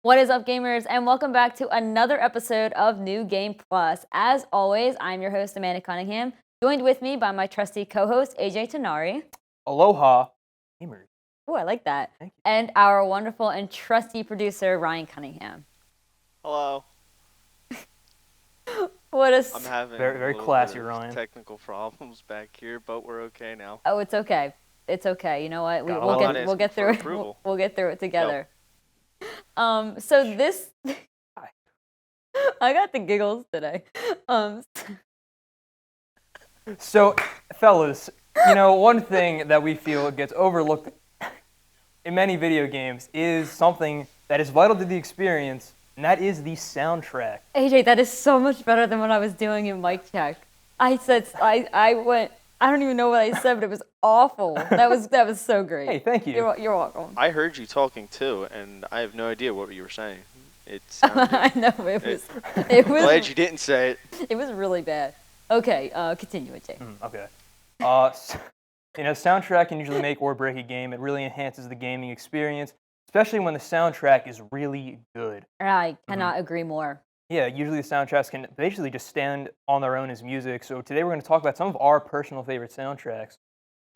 What is up, gamers, and welcome back to another episode of New Game Plus. As always, I'm your host, Amanda Cunningham, joined with me by my trusty co-host, AJ Tenari. Aloha Gamers. Oh, I like that. Thank you. And our wonderful and trusty producer, Ryan Cunningham. Hello. I'm having very a classy, bit of Ryan. technical problems back here, but we're okay now. Oh, it's okay. It's okay. You know what? We'll get through it. We'll get through it together. So this, I got the giggles today. So, fellas, you know, one thing that we feel gets overlooked in many video games is something that is vital to the experience, and that is the soundtrack. AJ, that is so much better than what I was doing in mic check. I don't even know what I said, but it was awful. That was so great. Hey, thank you. You're welcome. I heard you talking too, and I have no idea what you were saying. It sounded, I know it was. Glad you didn't say it. It was really bad. Okay, continue, AJ. Okay. You know, soundtrack can usually make or break a game. It really enhances the gaming experience, especially when the soundtrack is really good. I cannot agree more. Yeah, usually the soundtracks can basically just stand on their own as music. So today we're going to talk about some of our personal favorite soundtracks.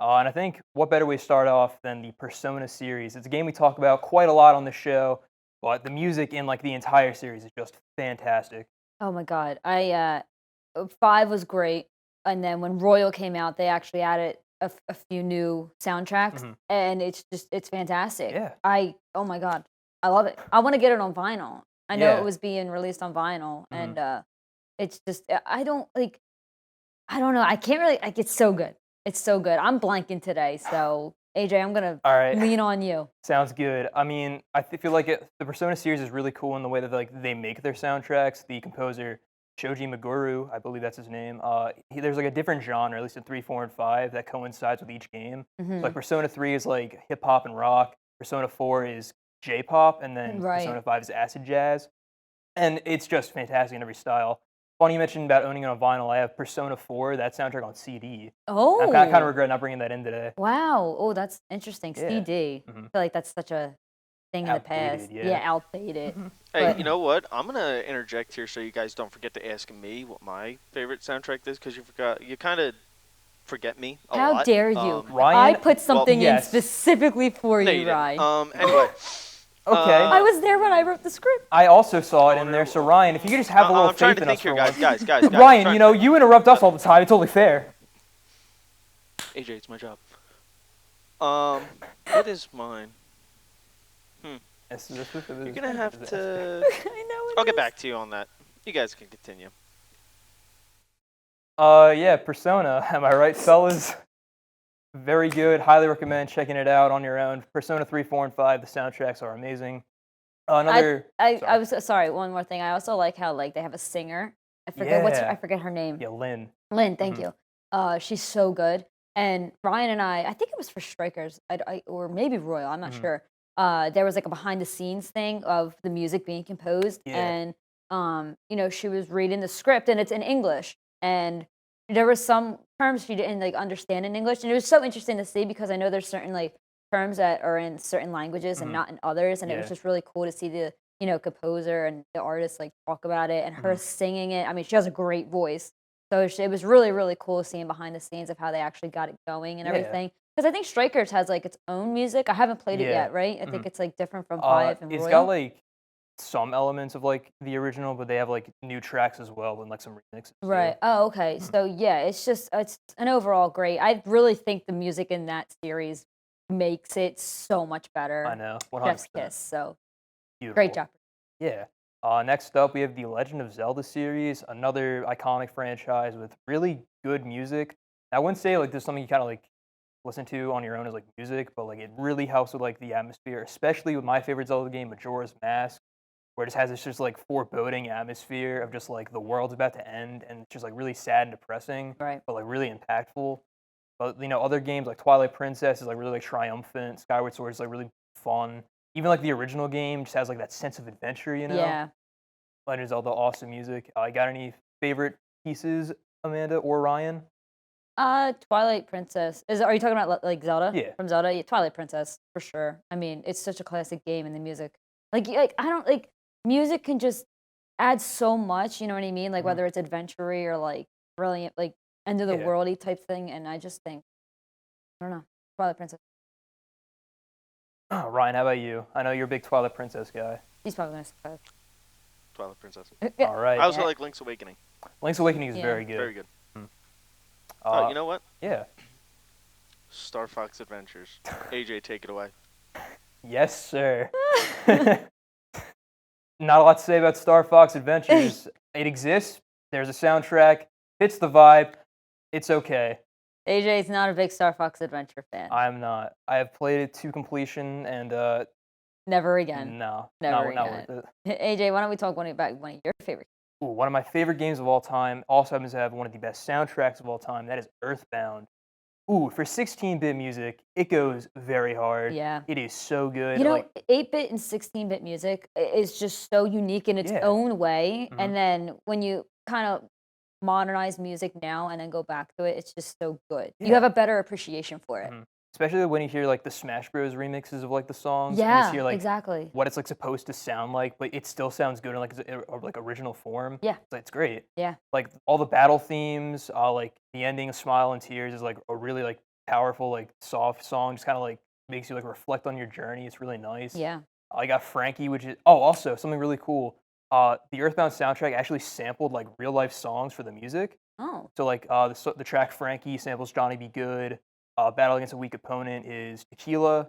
And I think what better way to start off than the Persona series. It's a game we talk about quite a lot on the show, but the music in like the entire series is just fantastic. Oh my god. 5 was great, and then when Royal came out, they actually added a few new soundtracks, and it's fantastic. Yeah. Oh my god. I love it. I want to get it on vinyl. I know it was being released on vinyl, and it's just I don't know. I can't really it's so good. It's so good. I'm blanking today, so AJ, I'm gonna lean on you. Sounds good. I mean, I feel like the Persona series is really cool in the way that they make their soundtracks. The composer Shoji Meguro, I believe that's his name. There's like a different genre, at least in 3, 4, and 5, that coincides with each game. So, like Persona 3 is like hip hop and rock. Persona 4 is J-pop, and then Persona 5 is acid jazz, and it's just fantastic in every style. Funny you mentioned about owning it on vinyl. I have Persona 4, that soundtrack on CD. Oh, I kind of regret not bringing that in today. Wow. Oh, that's interesting. Yeah. CD. I feel like that's such a thing in the past. Yeah, outdated. Hey, you know what? I'm gonna interject here so you guys don't forget to ask me what my favorite soundtrack is, because you kind of forget me a lot. How dare you? Ryan, I put something in specifically for you, Ryan. Anyway. Okay. I was there when I wrote the script. I also saw it in there, so Ryan, if you could just have a little faith in us for once. Guys. Ryan, you know, you interrupt us all the time. It's only fair. AJ, it's my job. What is mine? You're gonna have to. I know. I'll get back to you on that. You guys can continue. Yeah, Persona. Am I right, fellas? Very good. Highly recommend checking it out on your own. Persona 3, 4, and 5. The soundtracks are amazing. I was sorry. One more thing. I also like how they have a singer. I forget her name. Yeah, Lynn. Lynn, thank you. She's so good. And Ryan and I think it was for Strikers, or maybe Royal. I'm not sure. There was like a behind the scenes thing of the music being composed, and you know, she was reading the script, and it's in English, and there were some terms she didn't understand in English, and it was so interesting to see because I know there's certain terms that are in certain languages and not in others, and it was just really cool to see the composer and the artist talk about it and her singing it. I mean, she has a great voice, so it was really, really cool seeing behind the scenes of how they actually got it going and everything. Because I think Strikers has its own music. I haven't played it yet, right? I think it's different from 5 and Royal. It's got some elements of the original, but they have new tracks as well and some remixes. Right. Oh, okay. So yeah, it's an overall great. I really think the music in that series makes it so much better. I know. 100%. Chef's kiss. So beautiful. Great job. Yeah. Next up, we have the Legend of Zelda series, another iconic franchise with really good music. I wouldn't say there's something you kind of listen to on your own as music, but it really helps with the atmosphere, especially with my favorite Zelda game, Majora's Mask, where it just has this foreboding atmosphere of the world's about to end, and it's just really sad and depressing, right? But really impactful. But other games like Twilight Princess is really triumphant. Skyward Sword is really fun. Even the original game just has that sense of adventure, Yeah. Legend of Zelda, awesome music. Got any favorite pieces, Amanda or Ryan? Twilight Princess. Are you talking about Zelda? Yeah. From Zelda? Yeah, Twilight Princess for sure. I mean, it's such a classic game, and the music Like I don't like music can just add so much. You know what I mean? Like Mhm. whether it's adventure-y or like brilliant, like end of the Yeah. worldy type thing. And I just think I don't know. Twilight Princess. Ryan, how about you? I know you're a big Twilight Princess guy. He's probably gonna survive. Twilight Princess. All right. I also Yeah. like Link's Awakening. Link's Awakening is Yeah. very good. Very good. Mm. Oh, you know what? Yeah. Star Fox Adventures. AJ, take it away. Yes, sir. Not a lot to say about Star Fox Adventures. It exists. There's a soundtrack. Fits the vibe. It's okay. AJ's not a big Star Fox Adventure fan. I'm not. I have played it to completion, and Never again. no, Never not again. worth it. AJ, why don't we talk about one of your favorite? Ooh, one of my favorite games of all time. Also happens to have one of the best soundtracks of all time. That is Earthbound. Ooh, for 16-bit music, it goes very hard. Yeah. It is so good. You know, Like, 8-bit and 16-bit music is just so unique in its Yeah. own way. Mhm. And then when you kind of modernize music now and then go back to it, it's just so good. You Yeah. have a better appreciation for it. Mhm. Especially when you hear like the Smash Bros remixes of like the songs, and Yeah, you hear like exactly. what it's like supposed to sound like, but it still sounds good in like like original form. Yeah. So it's great. Yeah. Like all the battle themes, like the ending of Smile and Tears is like a really like powerful like soft song, just kind of like makes you like reflect on your journey. It's really nice. Yeah. I got Frankie, which is also something really cool. The Earthbound soundtrack actually sampled like real life songs for the music. Oh. So like the track Frankie samples Johnny Be Good. Battle Against a Weak Opponent is Tequila.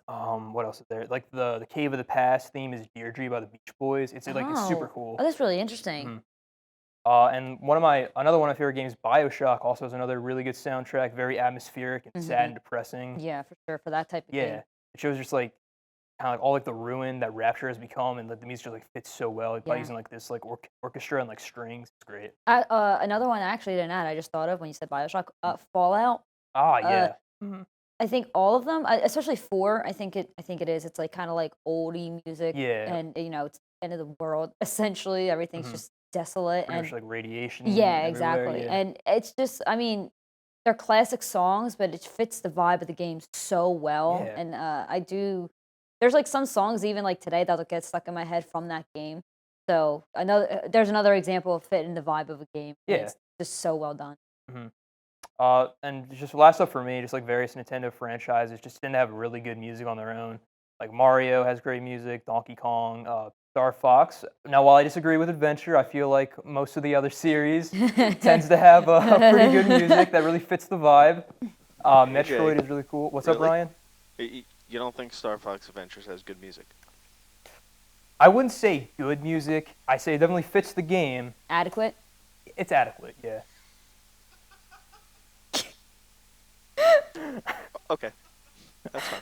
What else is there? Like the Cave of the Past theme is Deirdre by the Beach Boys. It's like it's super cool. Oh, that's really interesting. Mhm. And another one of my favorite games, BIOSHOCK, also has another really good soundtrack, very atmospheric and sad and depressing. Yeah, for sure. For that type of Yeah, game. it shows just like kind of like all like the ruin that Rapture has become, and like the music just like fits so well by Yeah. using like this like orchestra and like strings. It's great. Another one I actually didn't add, I just thought of when you said Bioshock, Fallout. Yeah. I think all of them, especially 4, I think it is. It's like kind of like oldie music. Yeah. And you know, it's end of the world essentially. Everything's just desolate Pretty and much like radiation. yeah, everywhere, exactly. yeah. And it's just, I mean, they're classic songs, but it fits the vibe of the game so well. Yeah. And there's like some songs even like today that'll get stuck in my head from that game. So there's another example of fitting the vibe of a game. And Yeah. it's just so well done. And just last up for me, just like various Nintendo franchises just didn't have really good music on their own. Like Mario has great music, Donkey Kong, Star Fox. Now, while I disagree with Adventure, I feel like most of the other series tends to have pretty good music that really fits the vibe. Metroid is really cool. What's up, Really? Ryan? You don't think Star Fox Adventures has good music? I wouldn't say good music. I say it definitely fits the game. Adequate. It's adequate, yeah. Okay, that's fine.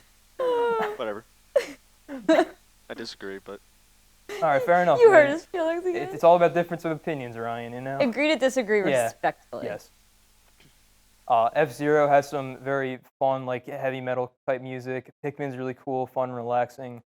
Whatever. I disagree, but All right, fair enough. You man. hurt his feelings again. It's all about difference of opinions, Ryan, you know? Agree to disagree Yeah. respectfully. Yes. F-Zero has some very fun, like, heavy metal type music. Pikmin's really cool, fun, relaxing.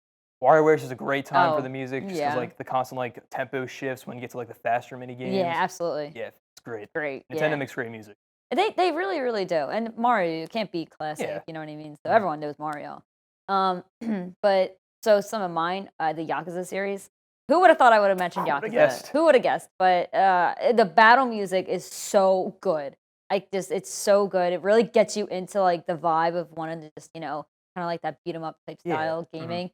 WarioWare is just a great time for Oh, the music, just 'cause, yeah. like, the constant, like, tempo shifts when you get to, like, the faster mini games. Yeah, absolutely. Yeah, it's great. Great. Nintendo yeah. makes great music. They really, really do. And Mario, you can't beat classic, Yeah. you know what I mean? So everyone knows Mario. But so some of mine, the Yakuza series. Who would have thought I would have mentioned Who Yakuza? would've guessed? Who would have guessed? But the battle music is so good. It's so good. It really gets you into like the vibe of wanting to just, kind of like that beat 'em up type Yeah, style gaming.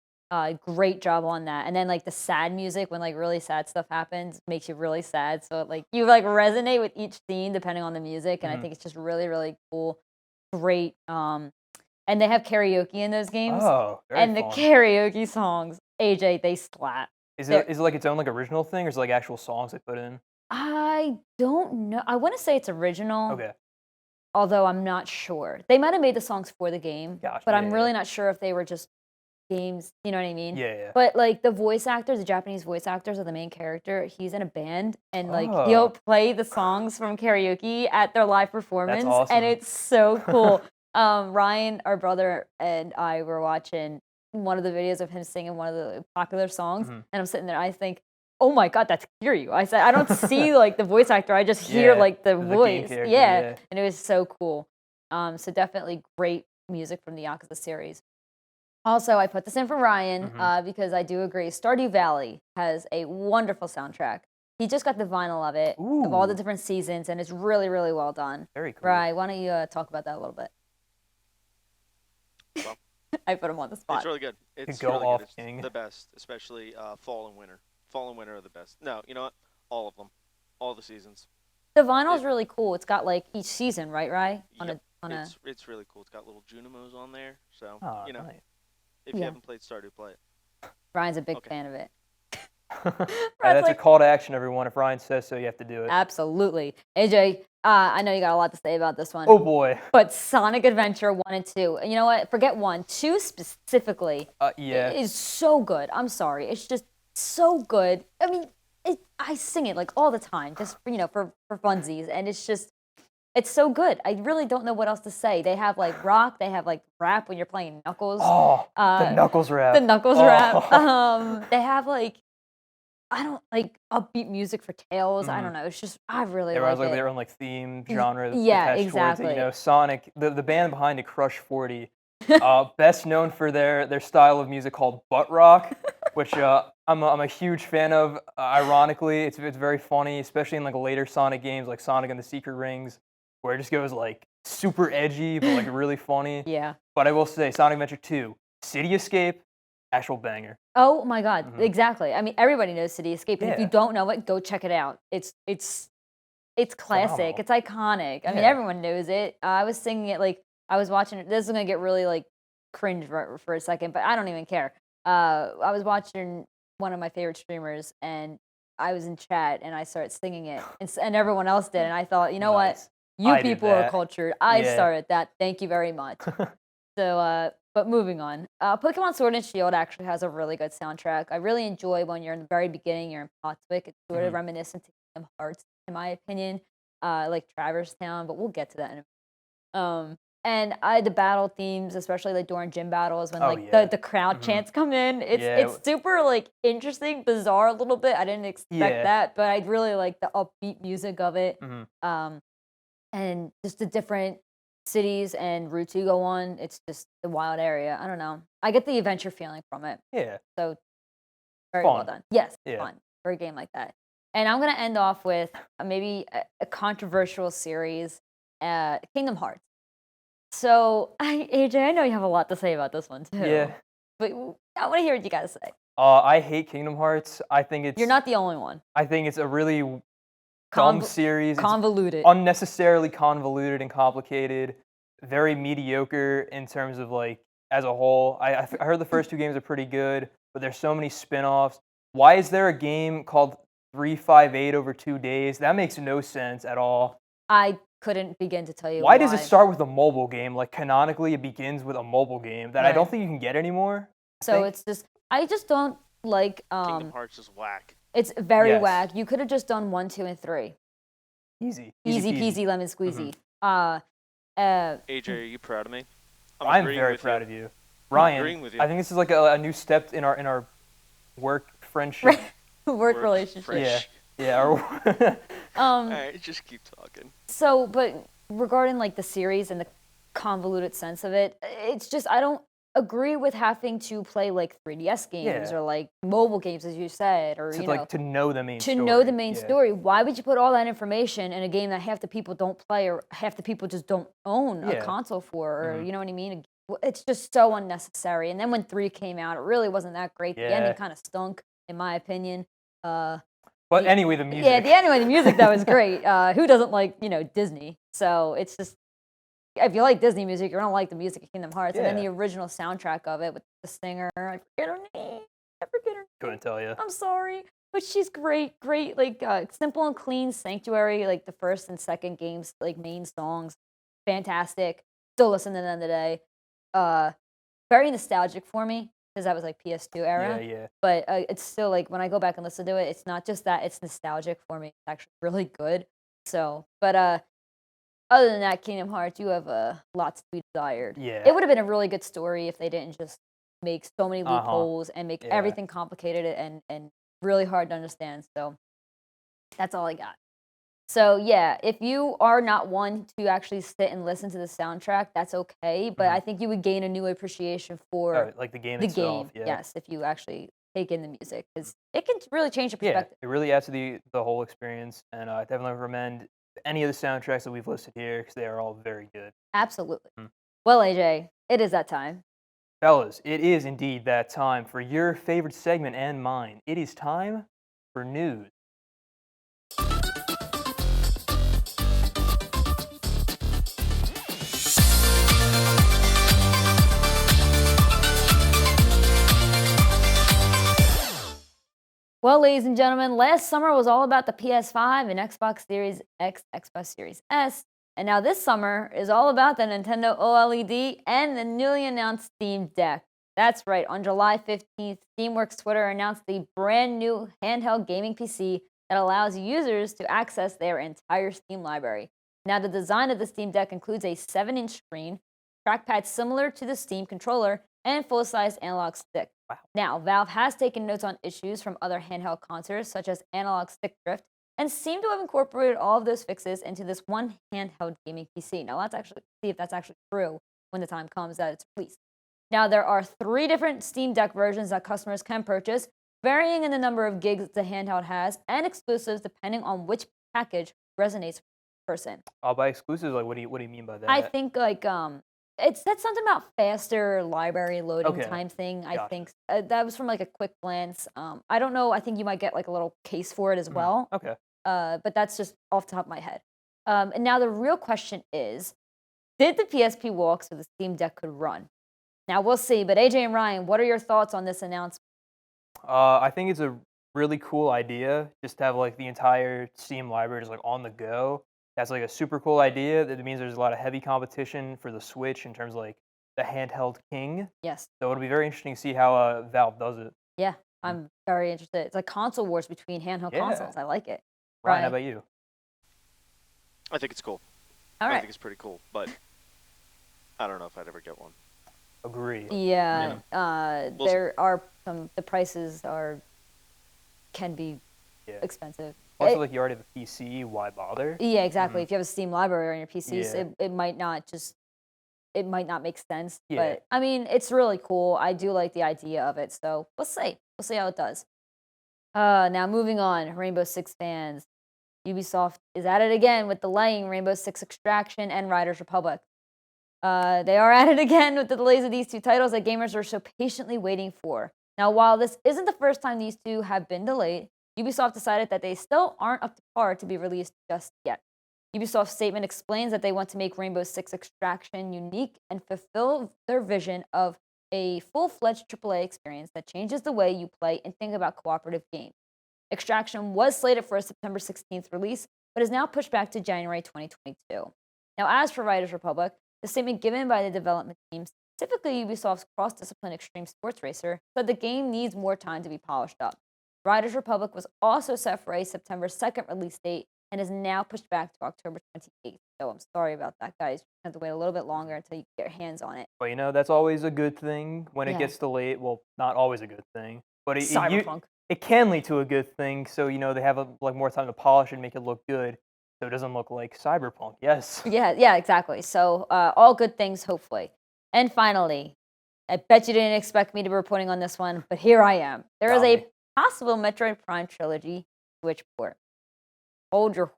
Great job on that. And then like the sad music when like really sad stuff happens makes you really sad. So like you like resonate with each scene depending on the music. And I think it's just really, really cool. Great. And they have karaoke in those games. Oh, very and fun. the karaoke songs, AJ, they slap. Is it like its own like original thing, or is it like actual songs they put in? I don't know. I want to say it's original. Okay. Although I'm not sure. They might have made the songs for the game. Gotcha, But I'm yeah, really yeah. not sure if they were just games. You know what I mean? Yeah, yeah. But like the voice actors, the Japanese voice actors of the main character, he's in a band and like Oh. he'll play the songs from karaoke at their live performance. awesome. And it's so cool. Ryan, our brother, and I were watching one of the videos of him singing one of the popular songs, and I'm sitting there. I think, oh my god, that's Kiryu. I said, I don't see like the voice actor. I just hear Yeah, like the the game voice. character, Yeah, yeah. and it was so cool. So definitely great music from the Yakuza series. Also, I put this in for Ryan Mhm. because I do agree. Stardew Valley has a wonderful soundtrack. He just got the vinyl of it, of all the Ooh, different seasons, and it's really, really well done. very cool. Right? Why don't you talk about that a little bit? Well, I put him on the it's spot. really good. Could It's go really good. off, It's King. the best, especially fall and winter. Fall and winter are the best. No, you know what? All of them, all the seasons. The vinyl's It, really cool. It's got like each season, right? Right? yep, On a it's really cool. It's got little Junimos on there, so Oh, you know, nice. if you yeah. haven't played Stardew, play it. Ryan's a big Okay. fan of it. Hey, Ryan's that's a like, call to action, everyone. If Ryan says so, you have to do it. absolutely. AJ, I know you got a lot to say about this one. Oh boy. But Sonic Adventure 1 and 2, and you know what? Forget 1. 2 specifically Yeah. is so good. I'm sorry. It's just so good. I mean, I sing it like all the time, just for funsies, and it's so good. I really don't know what else to say. They have like rock, they have like rap when you're playing Knuckles. Oh, the Knuckles rap. The Knuckles rap. Oh. They have like I don't like upbeat music for Tails. I Mhm. don't know. It's just I really Everyone's like like it. their own like theme genre Yeah, attached towards it. You exactly. know, Sonic, the band behind it, Crush 40, best known for their style of music called butt rock, which I'm a huge fan of. Ironically, it's very funny, especially in like later Sonic games like Sonic and the Secret Rings, where it just goes like super edgy but like really funny. Yeah. But I will say, Sonic Adventure 2, City Escape, actual banger. Oh my God, Mhm. exactly. I mean, everybody knows City Escape, and if you Yeah. don't know it, go check it out. It's classic. Phenomenal. It's iconic. I mean, Yeah. everyone knows it. I was singing it like I was watching it. This is gonna get really like cringe for a second, but I don't even care. I was watching one of my favorite streamers, and I was in chat, and I started singing it, and everyone else did, and I thought, you know what, Nice. you I did people are that. cultured. I Yeah. started that. Thank you very much. So, but moving on. Pokemon Sword and Shield actually has a really good soundtrack. I really enjoy when you're in the very beginning, you're in Potswick. It's sort of Mhm. reminiscent to Kingdom Hearts, in my opinion, like Traverse Town, but we'll get to that in a minute. And the battle themes, especially like during gym battles when Oh like yeah. the crowd Mhm. chants come in, Yeah. it's super like interesting, bizarre a little bit. I didn't expect Yeah. that, but I really like the upbeat music of it. Mhm. And just the different cities and routes you go on. It's just a wild area. I don't know. I get the adventure feeling from it. Yeah. So very well Fun. done. Yes, Yeah. fun for a game like that. And I'm gonna end off with maybe a controversial series, Kingdom Hearts. So, AJ, I know you have a lot to say about this one Yeah. too, but I want to hear what you guys say. I hate Kingdom Hearts. You're not the only one. I think it's a really dumb Conv- series. It's Convoluted. unnecessarily convoluted and complicated. Very mediocre in terms of like as a whole. I heard the first two games are pretty good, but there's so many spin-offs. Why is there a game called 358 over 2 days? That makes no sense at all. I couldn't begin to tell you Why does it start with a mobile game? Like canonically, it begins with a mobile game that I don't Right. think you can get anymore. So it's just I just don't like Kingdom Hearts is whack. it's very Yes. whack. You could have just done 1, 2, and 3. Easy Easy peasy. peasy lemon squeezy. AJ, are you proud of me? I'm agreeing very with proud you. of you, I'm Ryan. agreeing with you. I think this is like a new step in our work friendship. work relationship. fresh. Yeah. All right, just keep talking. So, but regarding like the series and the convoluted sense of it, it's just I don't agree with having to play like 3DS games Yeah. or like mobile games, as you said, or to you like know, to know the main to story. know the main Yeah. story. Why would you put all that information in a game that half the people don't play or half the people just don't own a Yeah. console for, or Mhm. you know what I mean? It's just so unnecessary. And then when 3 came out, it really wasn't that great. The ending Yeah. kind of stunk, in my opinion. But anyway, the music. Yeah, the music that was great. Who doesn't like Disney? So it's just if you like Disney music, you're gonna like the music of Kingdom Hearts, and then Yeah. the original soundtrack of it with the singer. I forget her name. I forget her name. Couldn't tell you. I'm sorry, but she's great. Great, like simple and clean. Sanctuary, like the first and second games, like main songs, fantastic. Still listen to them today. Very nostalgic for me because that was like PS2 era. Yeah. But it's still like when I go back and listen to it, it's not just that it's nostalgic for me. It's actually really good. So, but other than that, Kingdom Hearts, you have lots to be desired. Yeah. It would have been a really good story if they didn't just make so many Uh-huh. loopholes and make Yeah. everything complicated and really hard to understand. So that's all I got. So yeah, if you are not one to actually sit and listen to the soundtrack, that's okay. But I think you would gain a new appreciation for Like the game the itself, game. yeah. Yes, if you actually take in the music, because it can really change your Yeah, perspective. it really adds to the whole experience, and I definitely recommend any of the soundtracks that we've listed here because they are all very good. Absolutely. Mm. Well, AJ, it is that time. Fellas, it is indeed that time for your favorite segment and mine. It is time for news. Well, ladies and gentlemen, last summer was all about the PS5 and Xbox Series X, Xbox Series S. And now this summer is all about the Nintendo OLED and the newly announced Steam Deck. That's right, on July 15th, Steamworks Twitter announced the brand new handheld gaming PC that allows users to access their entire Steam library. Now, the design of the Steam Deck includes a 7-inch screen, trackpad similar to the Steam controller, and full-size analog stick. Wow. Now, Valve has taken notes on issues from other handheld consoles, such as analog stick drift, and seem to have incorporated all of those fixes into this one handheld gaming PC. Now, let's actually see if that's actually true when the time comes that it's released. Now, there are 3 different Steam Deck versions that customers can purchase, varying in the number of gigs the handheld has, and exclusives depending on which package resonates with the person. By exclusives, like what do you mean by that? I think it said something about faster library loading Okay. time thing. I Gotcha. think that was from like a quick glance. I don't know. I think you might get like a little case for it as well. Okay. But that's just off the top of my head. And now the real question is, did the PSP walk so the Steam Deck could run? Now we'll see. But AJ and Ryan, what are your thoughts on this announcement? I think it's a really cool idea just to have like the entire Steam library just like on the go. That's like a super cool idea. That means there's a lot of heavy competition for the Switch in terms of like the handheld king. Yes. So it'll be very interesting to see how Valve does it. Yeah, I'm very interested. It's like console wars between handheld Yeah. consoles. I like it. Ryan, how Ryan? about you? I think it's cool. All I right. think it's pretty cool, but I don't know if I'd ever get one. Agree. Yeah, We'll see. there are the prices can be Yeah. expensive. Also, It- like you already have a PC, why bother? yeah, exactly. If you have a Steam library on your PCs, Yeah. it might not make sense. Yeah. But I mean, it's really cool. I do like the idea of it. So we'll see. We'll see how it does. Now moving on, Rainbow Six fans. Ubisoft is at it again with delaying Rainbow Six Extraction and Riders Republic. They are at it again with the delays of these 2 titles that gamers are so patiently waiting for. Now, while this isn't the first time these 2 have been delayed, Ubisoft decided that they still aren't up to par to be released just yet. Ubisoft's statement explains that they want to make Rainbow Six Extraction unique and fulfill their vision of a full-fledged AAA experience that changes the way you play and think about cooperative games. Extraction was slated for a September 16th release, but is now pushed back to January 2022. Now, as for Riders Republic, the statement given by the development team, specifically Ubisoft's cross-discipline extreme sports racer, said the game needs more time to be polished up. Riders Republic was also set for a September 2nd release date and is now pushed back to October 28th. So I'm sorry about that, guys. You have to wait a little bit longer until you get your hands on it. But you know, that's always a good thing when it Yeah. gets delayed. Well, not always a good thing, but Cyberpunk. it can lead to a good thing. So you know, they have like more time to polish it and make it look good, so it doesn't look like Cyberpunk. Yes. Yeah, exactly. So all good things, hopefully. And finally, I bet you didn't expect me to be reporting on this one, but here I am. There is Got a me. possible Metroid Prime trilogy Switch port. Hold your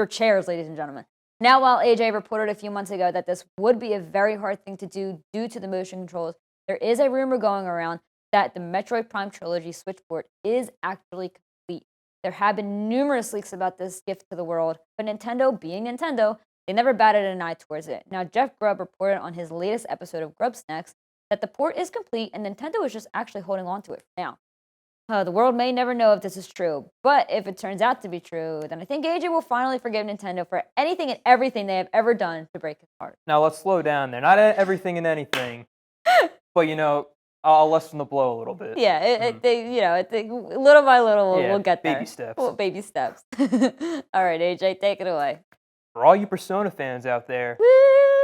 chairs, ladies and gentlemen. Now, while AJ reported a few months ago that this would be a very hard thing to do due to the motion controls, there is a rumor going around that the Metroid Prime trilogy Switch port is actually complete. There have been numerous leaks about this gift to the world, but Nintendo, being Nintendo, they never batted an eye towards it. Now, Jeff Grubb reported on his latest episode of Grub Snacks that the port is complete and Nintendo is just actually holding on to it for now. The world may never know if this is true, but if it turns out to be true, then I think AJ will finally forgive Nintendo for anything and everything they have ever done to break his heart. Now let's slow down there. Not everything and anything, but you know, I'll lessen the blow a little bit. Yeah, little by little, Yeah, we'll get there. baby steps. Well, baby steps. All right, AJ, take it away. For all you Persona fans out there, Woo!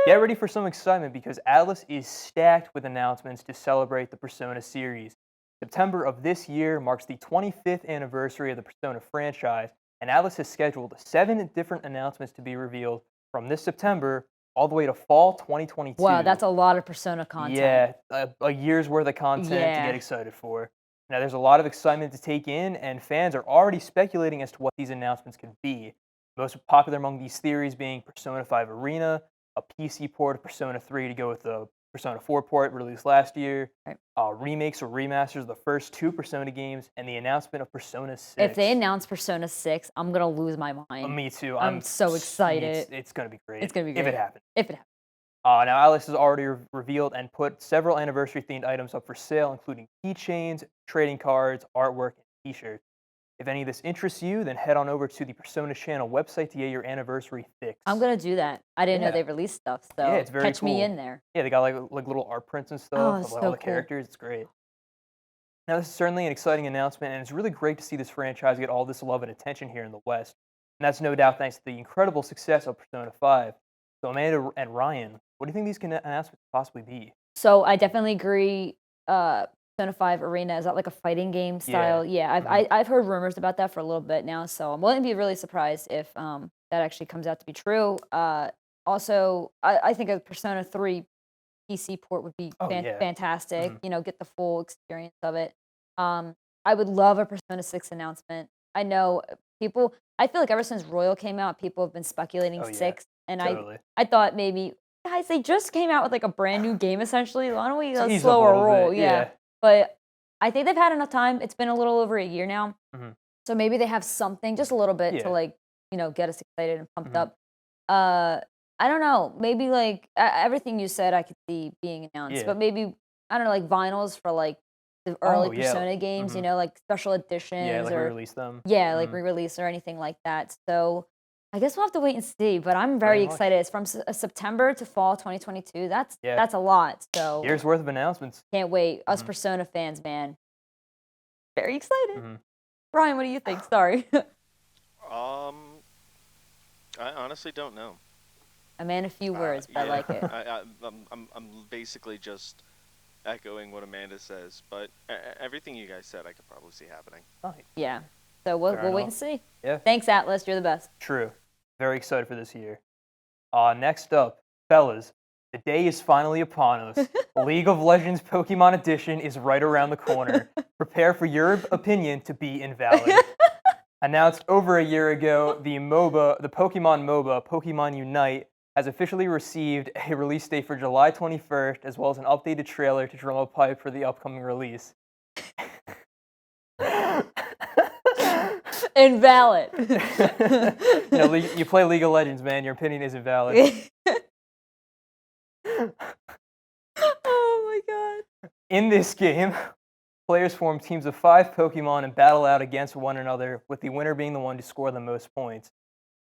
get ready for some excitement because Atlas is stacked with announcements to celebrate the Persona series. September of this year marks the 25th anniversary of the Persona franchise, and Atlas has scheduled 7 different announcements to be revealed from this September all the way to fall 2022. Wow, that's a lot of Persona content. Yeah, a year's worth of content to Yeah. get excited for. Now, there's a lot of excitement to take in, and fans are already speculating as to what these announcements could be. Most popular among these theories being Persona 5 Arena, a PC port of Persona 3 to go with the Persona 4 port released last year, Right. remakes or remasters of the first 2 Persona games, and the announcement of Persona 6. If they announce Persona 6, I'm gonna lose my mind. Me too. I'm so excited. It's gonna be great. It's gonna be if great. it happens. If it happens. Now, Atlas has already revealed and put several anniversary-themed items up for sale, including keychains, trading cards, artwork, and T-shirts. If any of this interests you, then head on over to the Persona channel website to get your anniversary fix. I'm gonna do that. I didn't know Yeah. they released stuff, so Yeah, it's very catch me cool. in there. Yeah, they got like little art prints and stuff Oh, of it's like, so all the cool. characters. It's great. Now, this is certainly an exciting announcement, and it's really great to see this franchise get all this love and attention here in the West. And that's no doubt thanks to the incredible success of Persona 5. So, Amanda and Ryan, what do you think these announcements could possibly be? So I definitely agree. Persona 5 Arena, is that like a fighting game style? Yeah, I've heard rumors about that for a little bit now, so I wouldn't be really surprised if that actually comes out to be true. Also, I think a Persona 3 PC port would be fantastic. You know, get the full experience of it. I would love a Persona 6 announcement. I know people. I feel like ever since Royal came out, people have been speculating 6, and totally. I thought maybe, guys, they just came out with like a brand new game essentially. Why don't we So ease up a slow a little roll? bit, Yeah. But I think they've had enough time. It's been a little over a year now, so maybe they have something, just a little bit, to like, you know, get us excited and pumped up. I don't know. Maybe like everything you said, I could see being announced, but maybe I don't know, like vinyls for like the early Persona games. You know, like special editions. Yeah, like or re-release them. Yeah, like re-release or anything like that. So I guess we'll have to wait and see. But I'm very excited. It's from September to fall 2022. That's a lot. So year's worth of announcements. Can't wait. Us Persona fans, man. Very excited. Brian, what do you think? Sorry. I honestly don't know. I meant a few words, but I like it. I'm basically just echoing what Amanda says, but everything you guys said, I could probably see happening. Yeah. So we'll wait and see. Yeah. Thanks, Atlas. You're the best. True. Very excited for this year. Next up, fellas, the day is finally upon us. League of Legends Pokemon Edition is right around the corner. Prepare for your opinion to be invalid. Announced over a year ago, the Pokemon MOBA, Pokemon Unite, has officially received a release date for July 21st, as well as an updated trailer to drum up hype for the upcoming release. Invalid. You know, you play League of Legends, man. Your opinion is invalid. Oh my god. In this game, players form teams of 5 Pokemon and battle out against one another, with the winner being the one to score the most points.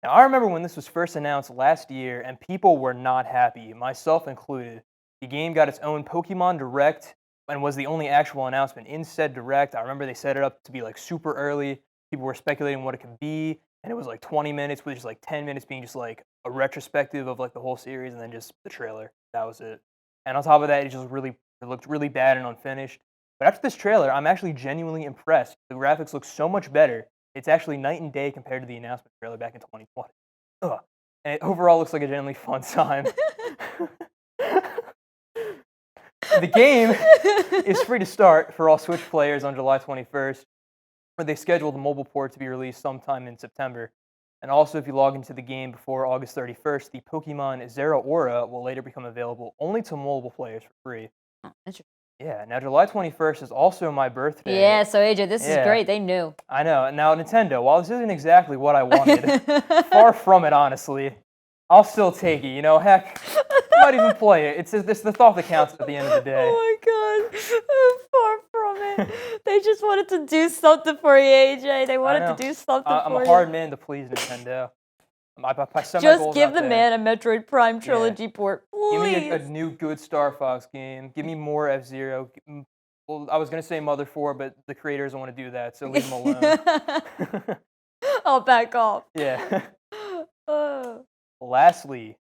Now, I remember when this was first announced last year, and people were not happy, myself included. The game got its own Pokemon Direct and was the only actual announcement in said Direct. I remember they set it up to be like super early. People were speculating what it could be, and it was like 20 minutes, with just like 10 minutes being just like a retrospective of like the whole series, and then just the trailer. That was it. And on top of that, it looked really bad and unfinished. But after this trailer, I'm actually genuinely impressed. The graphics look so much better. It's actually night and day compared to the announcement trailer back in 2020. And it overall looks like a genuinely fun time. The game is free to start for all Switch players on July 21st, where they scheduled the mobile port to be released sometime in September. And also, if you log into the game before August 31st, the Pokemon Zeraora will later become available only to mobile players for free. Oh, interesting. Yeah, now July 21st is also my birthday. Yeah, so AJ, this is great. They knew. I know. Now, Nintendo, while this isn't exactly what I wanted, far from it, honestly, I'll still take it. You know, heck, I might even play it. It's the thought that counts at the end of the day. Oh my god, far from it. They just wanted to do something for you, AJ. They wanted to do something I'm for you. a hard man to please, Nintendo. Just give the man a Metroid Prime trilogy port, please. Give me a new good Star Fox game. Give me more F-Zero. Well, I was going to say Mother 4, but the creators don't want to do that, so leave them alone. I'll back off. Yeah. Lastly,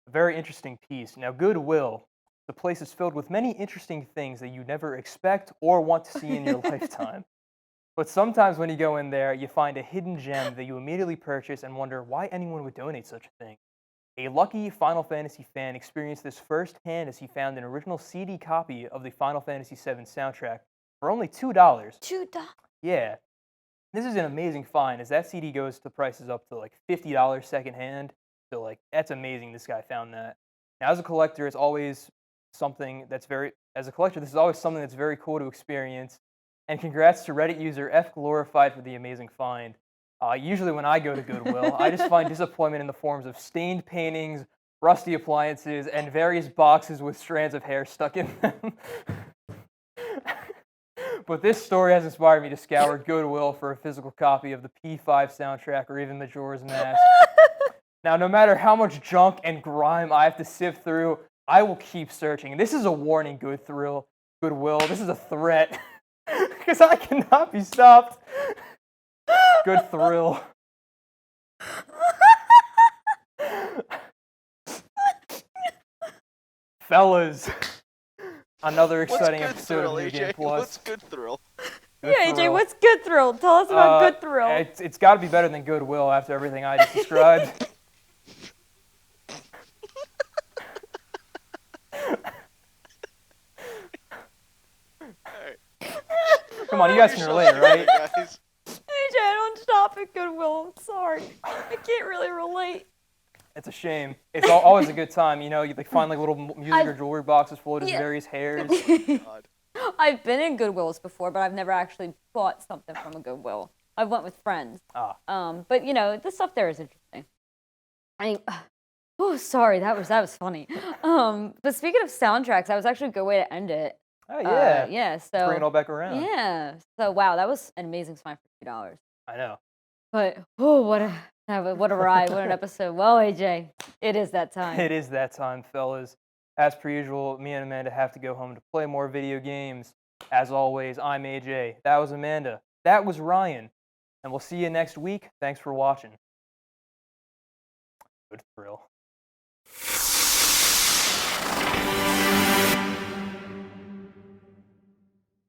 a very interesting piece. Now, Goodwill, the place is filled with many interesting things that you never expect or want to see in your lifetime. But sometimes when you go in there, you find a hidden gem that you immediately purchase and wonder why anyone would donate such a thing. A lucky Final Fantasy fan experienced this firsthand as he found an original CD copy of the Final Fantasy VII soundtrack for only $2. $2. Yeah. This is an amazing find, as that CD goes to prices up to like $50 secondhand. So like that's amazing this guy found that. Now as a collector, it's always something that's very as a collector, this is always something that's very cool to experience. And congrats to Reddit user F Glorified for the amazing find. Usually when I go to Goodwill, I just find disappointment in the forms of stained paintings, rusty appliances, and various boxes with strands of hair stuck in them. But this story has inspired me to scour Goodwill for a physical copy of the P5 soundtrack or even Majora's Mask. Now, no matter how much junk and grime I have to sift through, I will keep searching. This is a warning, Goodwill. This is a threat. Because I cannot be stopped. Good thrill. Fellas, another exciting episode of New Game Plus. What's Good Thrill? Yeah, AJ, what's Good Thrill? Tell us about Good Thrill. It's got to be better than Goodwill after everything I just described. Come on, you guys can relate, right? Guys. AJ, I don't shop at Goodwill. I'm sorry. I can't really relate. It's a shame. It's always a good time, you know. You find like little music or jewelry boxes full of his various hairs. God. I've been in Goodwills before, but I've never actually bought something from a Goodwill. I've went with friends. But you know, the stuff there is interesting. Oh, sorry, that was funny. But speaking of soundtracks, that was actually a good way to end it. Oh yeah. Yeah. So bring it all back around. Yeah. So wow, that was an amazing find for $2. I know. But what a ride! What an episode. Well, AJ, it is that time. It is that time, fellas. As per usual, me and Amanda have to go home to play more video games. As always, I'm AJ. That was Amanda. That was Ryan. And we'll see you next week. Thanks for watching. Good thrill.